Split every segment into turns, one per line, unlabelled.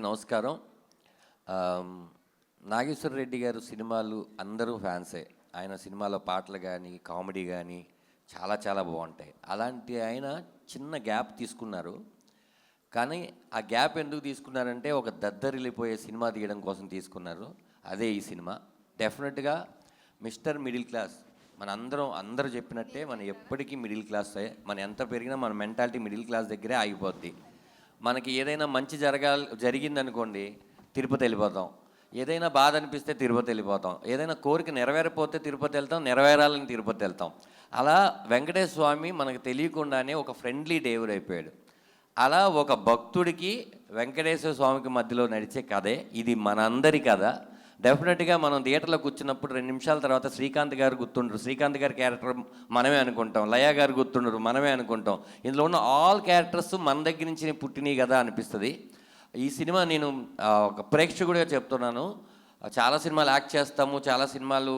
నమస్కారం. నాగేశ్వర రెడ్డి గారు సినిమాలు అందరూ ఫ్యాన్సే. ఆయన సినిమాలో పాటలు కానీ కామెడీ కానీ చాలా చాలా బాగుంటాయి. అలాంటి ఆయన చిన్న గ్యాప్ తీసుకున్నారు. కానీ ఆ గ్యాప్ ఎందుకు తీసుకున్నారంటే ఒక దద్దరిల్లిపోయే సినిమా తీయడం కోసం తీసుకున్నారు. అదే ఈ సినిమా. డెఫినెట్గా మిస్టర్ మిడిల్ క్లాస్ అందరూ చెప్పినట్టే మనం ఎప్పటికీ మిడిల్ క్లాసే. మనం ఎంత పెరిగినా మన మెంటాలిటీ మిడిల్ క్లాస్ దగ్గరే ఆగిపోద్ది. మనకి ఏదైనా మంచి జరిగిందనుకోండి తిరుపతి వెళ్ళిపోతాం, ఏదైనా బాధ అనిపిస్తే తిరుపతి వెళ్ళిపోతాం, ఏదైనా కోరిక నెరవేరపోతే తిరుపతి వెళ్తాం, నెరవేరాలని తిరుపతి వెళ్తాం. అలా వెంకటేశ్వర స్వామి మనకు తెలియకుండానే ఒక ఫ్రెండ్లీ దేవుడు అయిపోయాడు. అలా ఒక భక్తుడికి వెంకటేశ్వర స్వామికి మధ్యలో నడిచే కథే ఇది. మనందరి కథ. డెఫినెట్గా మనం థియేటర్లో కూర్చున్నప్పుడు 2 నిమిషాల తర్వాత శ్రీకాంత్ గారు గుర్తుండరు. శ్రీకాంత్ గారి క్యారెక్టర్ మనమే అనుకుంటాం, లయ గారు గుర్తుండరు, మనమే అనుకుంటాం. ఇందులో ఉన్న ఆల్ క్యారెక్టర్స్ మన దగ్గర నుంచి పుట్టినవి కదా అనిపిస్తుంది. ఈ సినిమా నేను ఒక ప్రేక్షకుడిగా చెప్తున్నాను. చాలా సినిమాలు యాక్ట్ చేస్తాము, చాలా సినిమాలు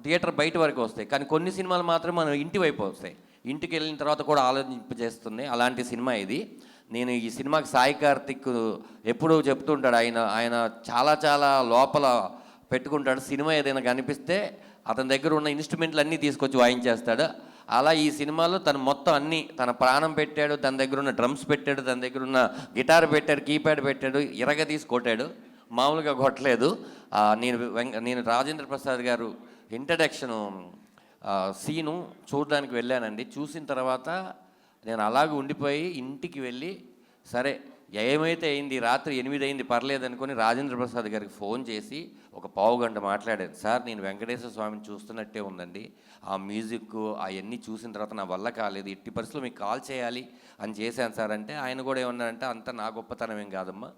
థియేటర్ బయట వరకు వస్తాయి, కానీ కొన్ని సినిమాలు మాత్రం మనం ఇంటి వైపు వస్తాయి. ఇంటికి వెళ్ళిన తర్వాత కూడా ఆలోచింపజేస్తుంది. అలాంటి సినిమా ఇది. నేను ఈ సినిమాకి సాయి కార్తిక్ ఎప్పుడూ చెప్తుంటాడు, ఆయన చాలా చాలా లోపల పెట్టుకుంటాడు. సినిమా ఏదైనా కనిపిస్తే అతని దగ్గర ఉన్న ఇన్స్ట్రుమెంట్లు అన్నీ తీసుకొచ్చి వాయించేస్తాడు. అలా ఈ సినిమాలో తను మొత్తం అన్నీ తన ప్రాణం పెట్టాడు. తన దగ్గర ఉన్న డ్రమ్స్ పెట్టాడు, తన దగ్గర ఉన్న గిటార్ పెట్టాడు, కీప్యాడ్ పెట్టాడు, తీసి కొట్టాడు. మామూలుగా కొట్టలేదు. నేను రాజేంద్ర ప్రసాద్ గారు ఇంట్రడక్షన్ సీను చూడడానికి వెళ్ళానండి. చూసిన తర్వాత నేను అలాగే ఉండిపోయి ఇంటికి వెళ్ళి సరే ఏమైతే అయింది, రాత్రి 8 అయింది, పర్లేదు అనుకుని రాజేంద్ర ప్రసాద్ గారికి ఫోన్ చేసి ఒక పావు గంట మాట్లాడాను. సార్, నేను వెంకటేశ్వర స్వామిని చూస్తున్నట్టే ఉందండి, ఆ మ్యూజిక్ అవన్నీ చూసిన తర్వాత నా వల్ల కాలేదు, ఎట్టి పరిస్థితుల్లో మీకు కాల్ చేయాలి అని చేశాను సార్ అంటే ఆయన కూడా ఏమన్నారంటే, అంతా నా గొప్పతనం ఏం కాదమ్మా,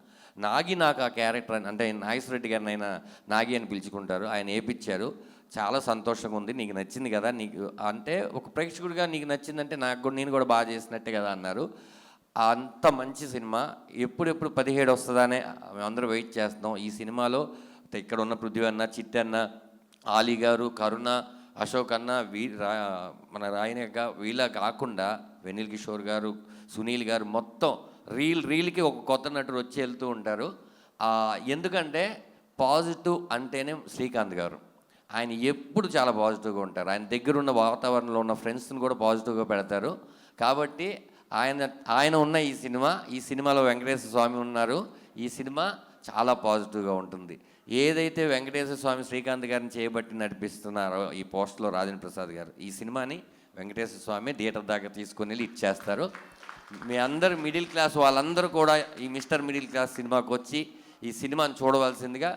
నాకు ఆ క్యారెక్టర్ అంటే నాగేశ్వర రెడ్డి గారిని ఆయన నాగి అని పిలుచుకుంటారు, ఆయన వేయించారు, చాలా సంతోషంగా ఉంది, నీకు నచ్చింది కదా, నీకు అంటే ఒక ప్రేక్షకుడిగా నీకు నచ్చిందంటే నేను కూడా బాగా చేసినట్టే కదా అన్నారు. అంత మంచి సినిమా. ఎప్పుడెప్పుడు 17 వస్తుందనే మేమందరూ వెయిట్ చేస్తున్నాం. ఈ సినిమాలో ఇక్కడ ఉన్న పృథ్వీ అన్న, చిట్టి అన్న, ఆలీ గారు, కరుణ, అశోక్ అన్న, మన రాయనక వీళ్ళ కాకుండా వెనిల్ కిషోర్ గారు, సునీల్ గారు, మొత్తం రీల్కి ఒక కొత్త నటుడు వచ్చి వెళ్తూ ఉంటారు. ఎందుకంటే పాజిటివ్ అంటేనే శ్రీకాంత్ గారు. ఆయన ఎప్పుడు చాలా పాజిటివ్గా ఉంటారు. ఆయన దగ్గర ఉన్న వాతావరణంలో ఉన్న ఫ్రెండ్స్ని కూడా పాజిటివ్గా పెడతారు. కాబట్టి ఆయన ఉన్న ఈ సినిమాలో వెంకటేశ్వర స్వామి ఉన్నారు. ఈ సినిమా చాలా పాజిటివ్గా ఉంటుంది. ఏదైతే వెంకటేశ్వర స్వామి శ్రీకాంత్ గారిని చేయబట్టి నడిపిస్తున్నారో ఈ పోస్ట్లో రాజేంద్ర ప్రసాద్ గారు, ఈ సినిమాని వెంకటేశ్వర స్వామి థియేటర్ దాకా తీసుకొని వెళ్ళి ఇచ్చేస్తారు. మీ అందరు మిడిల్ క్లాస్ వాళ్ళందరూ కూడా ఈ మిస్టర్ మిడిల్ క్లాస్ సినిమాకి వచ్చి ఈ సినిమాని చూడవలసిందిగా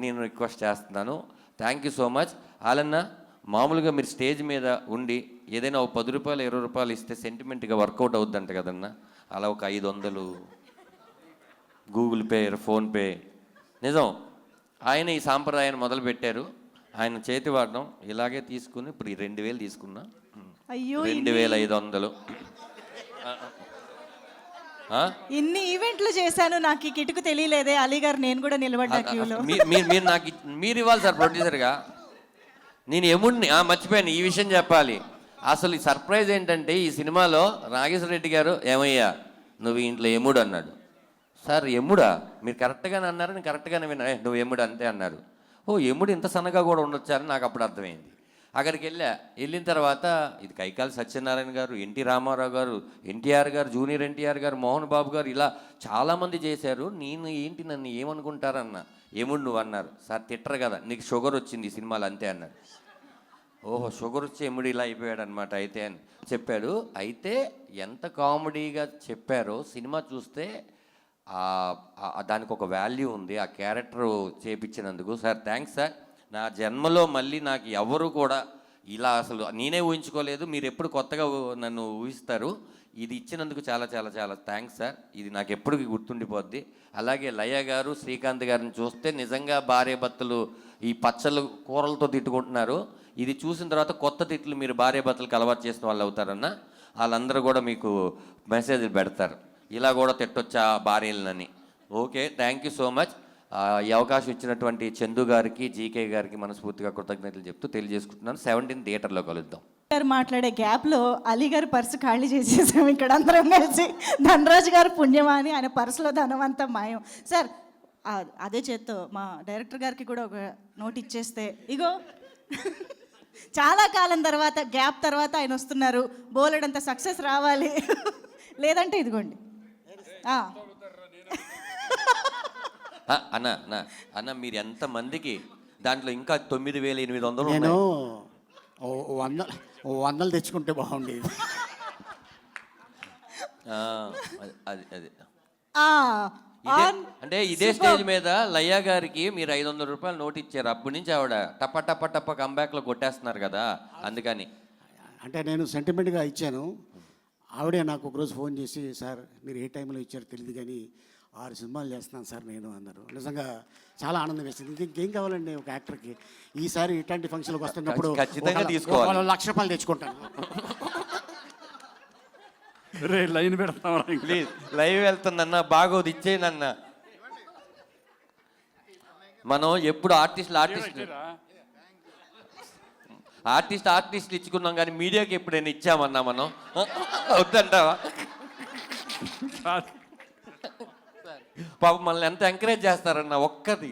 నేను రిక్వెస్ట్ చేస్తున్నాను. Thank you so much. ఆలన్న, మామూలుగా మీరు స్టేజ్ మీద ఉండి ఏదైనా ఒక 10 రూపాయలు 20 రూపాయలు ఇస్తే సెంటిమెంట్గా వర్కౌట్ అవుద్దంట కదన్నా, అలా ఒక 500 గూగుల్ పే, ఫోన్పే, నిజం ఆయన ఈ సాంప్రదాయాన్ని మొదలుపెట్టారు. ఆయన చేతి వాడడం ఇలాగే తీసుకుని ఇప్పుడు ఈ 2000 తీసుకున్నా, 2500.
ఇన్ని ఈవెంట్లు చేశాను, నాకు ఈ కిటుకు తెలియలేదే అలీ గారు, నేను కూడా నిలబడ్డా క్యూలో.
మీరు ఇవ్వాలి సార్ ప్రొడ్యూసర్గా. నేను ఎముడిని మర్చిపోయాను ఈ విషయం చెప్పాలి. అసలు ఈ సర్ప్రైజ్ ఏంటంటే ఈ సినిమాలో నాగేశ్వర రెడ్డి గారు, ఏమయ్యా నువ్వు ఇంట్లో ఎముడు అన్నాడు. సార్ ఎముడా? మీరు కరెక్ట్గానే అన్నారు, నేను కరెక్ట్గానే విన్నా. నువ్వు ఎముడు అంతే అన్నారు. ఓ ఎముడు ఇంత సన్నగా కూడా ఉండొచ్చారని నాకు అప్పుడు అర్థమైంది. అక్కడికి వెళ్ళిన తర్వాత ఇది కైకాలి సత్యనారాయణ గారు, ఎన్టీ రామారావు గారు, ఎన్టీఆర్ గారు, జూనియర్ ఎన్టీఆర్ గారు, మోహన్ బాబు గారు, ఇలా చాలామంది చేశారు. నేను ఏంటి నన్ను ఏమనుకుంటారన్న, ఎముడు నువ్వు అన్నారు. సార్ తిట్టరు కదా, నీకు షుగర్ వచ్చింది ఈ సినిమాలో అంతే అన్నారు. ఓహో, షుగర్ వచ్చి ఎముడు ఇలా అయిపోయాడు అనమాట అయితే అని చెప్పాడు. అయితే ఎంత కామెడీగా చెప్పారో సినిమా చూస్తే దానికి ఒక వాల్యూ ఉంది ఆ క్యారెక్టర్ చేపించినందుకు. Sir thanks sir. నా జన్మలో మళ్ళీ నాకు ఎవరు కూడా ఇలా అసలు నేనే ఊహించుకోలేదు. మీరు ఎప్పుడు కొత్తగా నన్ను ఊహిస్తారు. ఇది ఇచ్చినందుకు చాలా చాలా చాలా థ్యాంక్స్ సార్. ఇది నాకు ఎప్పటికీ గుర్తుండిపోద్ది. అలాగే లయ గారు, శ్రీకాంత్ గారిని చూస్తే నిజంగా భార్య భర్తలు ఈ పచ్చళ్ళు కూరలతో తిట్టుకుంటున్నారు. ఇది చూసిన తర్వాత కొత్త తిట్లు మీరు భార్య భర్తలకు అలవాటు చేసిన వాళ్ళు అవుతారన్న. వాళ్ళందరూ కూడా మీకు మెసేజ్లు పెడతారు, ఇలా కూడా తిట్టొచ్చా భార్యలని. Okay, thank you so much. ఈ అవకాశం ఇచ్చినటువంటి చందు గారికి, జీకే గారికి మనస్ఫూర్తిగా కృతజ్ఞతలు చెప్తూ తెలియజేసుకుంటున్నాను. 17 థియేటర్లో కలుద్దాం.
గారు మాట్లాడే గ్యాప్లో అలీ గారి పర్సు ఖాళీ చేసేసాం ఇక్కడ అందరం కలిసి. ధనరాజు గారు పుణ్యమా అని ఆయన పర్సులో ధనం అంతా మాయం. సార్ అదే చేత్తో మా డైరెక్టర్ గారికి కూడా ఒక నోట్ ఇచ్చేస్తే, ఇగో చాలా కాలం తర్వాత గ్యాప్ తర్వాత ఆయన వస్తున్నారు, బోలెడంత సక్సెస్ రావాలి, లేదంటే ఇదిగోండి.
అన్న అన్న అన్న మీరు ఎంతమందికి దాంట్లో ఇంకా 9,800
నేను
ఉన్నాయి.
వందలు తెచ్చుకుంటే బాగుండేది.
అది అది
ఆ,
అంటే ఇదే స్టేజ్ మీద లయ్య గారికి మీరు 500 రూపాయలు నోట్ ఇచ్చారు. అప్పటి నుంచి ఆవిడ టప్ప టప్ప టప్ప కంబ్యాక్లో కొట్టేస్తున్నారు కదా, అందుకని.
అంటే నేను సెంటిమెంట్గా ఇచ్చాను. ఆవిడే నాకు ఒకరోజు ఫోన్ చేసి, సార్ మీరు ఏ టైంలో ఇచ్చారో తెలియదు కానీ 6 సినిమాలు చేస్తున్నాను సార్ నేను అన్నారు. నిజంగా చాలా ఆనందం వేసింది. ఇంకేం కావాలండి ఒక యాక్టర్కి? ఈసారి ఇట్లాంటి ఫంక్షన్కి వస్తున్నప్పుడు
ఖచ్చితంగా తీసుకోవాలి.
1,00,000 రూపాయలు తెచ్చుకుంటాను.
రే లైన్ పెడతాం
ప్లీజ్ లైవ్ వెళ్తుందన్న, బాగోదు ఇచ్చేయనన్న. మనం ఎప్పుడు ఆర్టిస్టులు ఇచ్చుకున్నాం కానీ మీడియాకి ఎప్పుడైనా ఇచ్చామన్నా మనం? అవుతుంటావా? పాపం మనల్ని ఎంత ఎంకరేజ్ చేస్తారన్న ఒక్కది